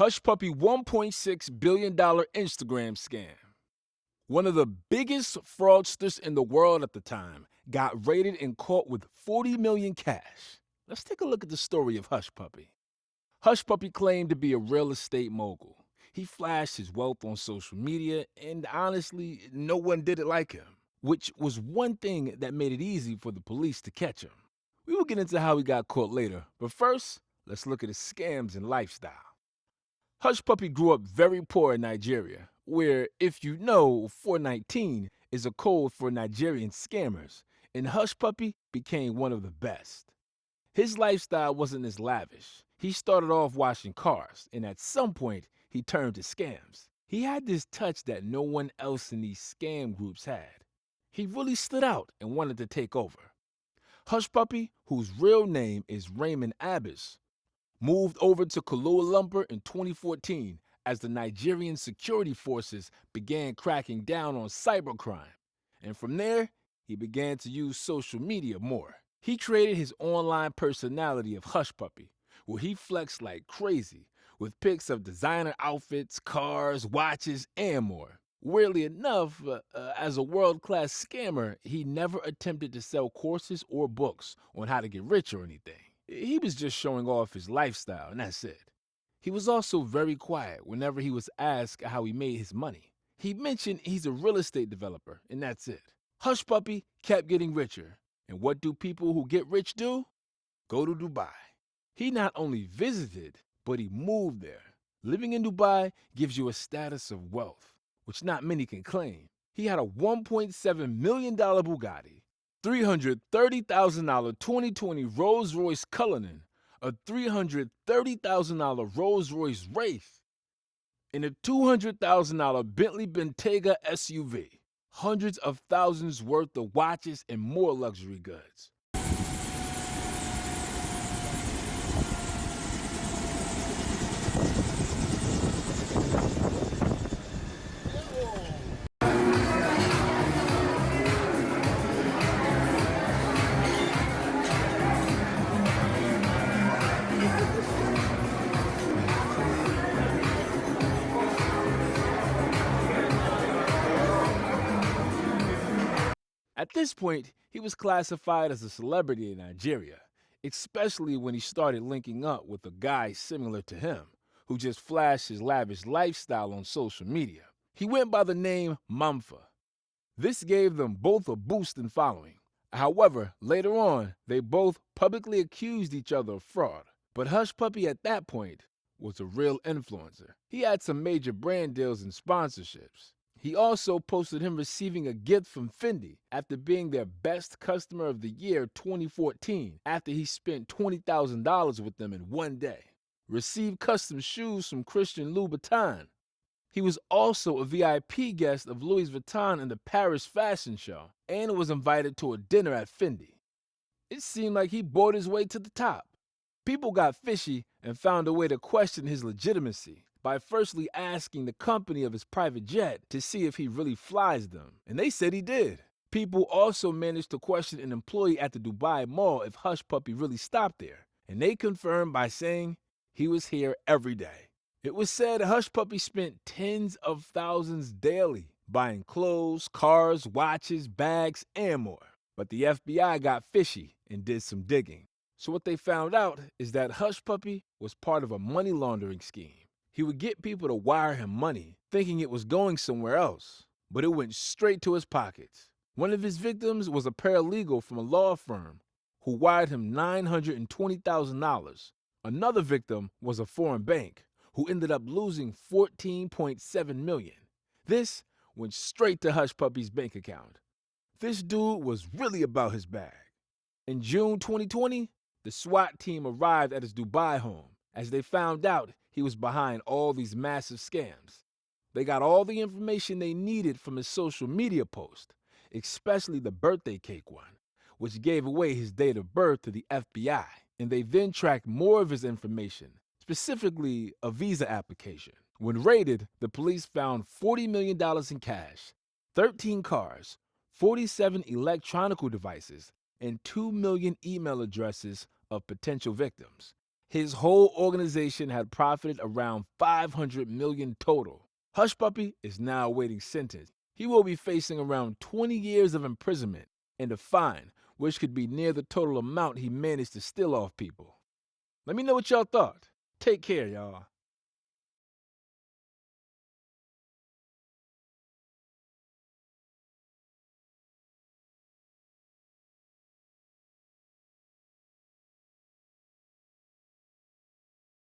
Hushpuppi $1.6 billion Instagram scam. One of the biggest fraudsters in the world at the time got raided and caught with 40 million cash. Let's take a look at the story of Hushpuppi. Hushpuppi claimed to be a real estate mogul. He flashed his wealth on social media, and honestly, no one did it like him, which was one thing that made it easy for the police to catch him. We will get into how he got caught later, but first, let's look at his scams and lifestyle. Hushpuppi grew up very poor in Nigeria, where, if you know, 419 is a code for Nigerian scammers, and Hushpuppi became one of the best. His lifestyle wasn't as lavish. He started off washing cars, and at some point, he turned to scams. He had this touch that no one else in these scam groups had. He really stood out and wanted to take over. Hushpuppi, whose real name is Raymond Abbas, moved over to Kuala Lumpur in 2014 as the Nigerian security forces began cracking down on cybercrime. And from there, he began to use social media more. He created his online personality of Hushpuppi, where he flexed like crazy with pics of designer outfits, cars, watches, and more. Weirdly enough, as a world-class scammer, he never attempted to sell courses or books on how to get rich or anything. He was just showing off his lifestyle, and that's it. He was also very quiet whenever he was asked how he made his money. He mentioned he's a real estate developer, and that's it. Hushpuppi kept getting richer. And what do people who get rich do? Go to Dubai. He not only visited, but he moved there. Living in Dubai gives you a status of wealth, which not many can claim. He had a $1.7 million Bugatti, $330,000 2020 Rolls-Royce Cullinan, a $330,000 Rolls-Royce Wraith, and a $200,000 Bentley Bentayga SUV. Hundreds of thousands worth of watches and more luxury goods. At this point, he was classified as a celebrity in Nigeria, especially when he started linking up with a guy similar to him, who just flashed his lavish lifestyle on social media. He went by the name Mamfa. This gave them both a boost in following. However, later on, they both publicly accused each other of fraud. But Hushpuppi at that point was a real influencer. He had some major brand deals and sponsorships. He also posted him receiving a gift from Fendi after being their best customer of the year 2014 after he spent $20,000 with them in one day. Received custom shoes from Christian Louboutin. He was also a VIP guest of Louis Vuitton in the Paris fashion show and was invited to a dinner at Fendi. It seemed like he bought his way to the top. People got fishy and found a way to question his legitimacy by firstly asking the company of his private jet to see if he really flies them, and they said he did. People also managed to question an employee at the Dubai Mall if Hushpuppi really stopped there, and they confirmed by saying he was here every day. It was said Hushpuppi spent tens of thousands daily buying clothes, cars, watches, bags, and more. But the FBI got fishy and did some digging. So what they found out is that Hushpuppi was part of a money laundering scheme. He would get people to wire him money, thinking it was going somewhere else, but it went straight to his pockets. One of his victims was a paralegal from a law firm who wired him $920,000. Another victim was a foreign bank who ended up losing $14.7 million. This went straight to Hushpuppi's bank account. This dude was really about his bag. In June 2020, the SWAT team arrived at his Dubai home as they found out he was behind all these massive scams. They got all the information they needed from his social media post, especially the birthday cake one, which gave away his date of birth to the FBI. And they then tracked more of his information, specifically a visa application. When raided, the police found $40 million in cash, 13 cars, 47 electronic devices, and 2 million email addresses of potential victims. His whole organization had profited around 500 million total. Hushpuppi is now awaiting sentence. He will be facing around 20 years of imprisonment and a fine, which could be near the total amount he managed to steal off people. Let me know what y'all thought. Take care, y'all.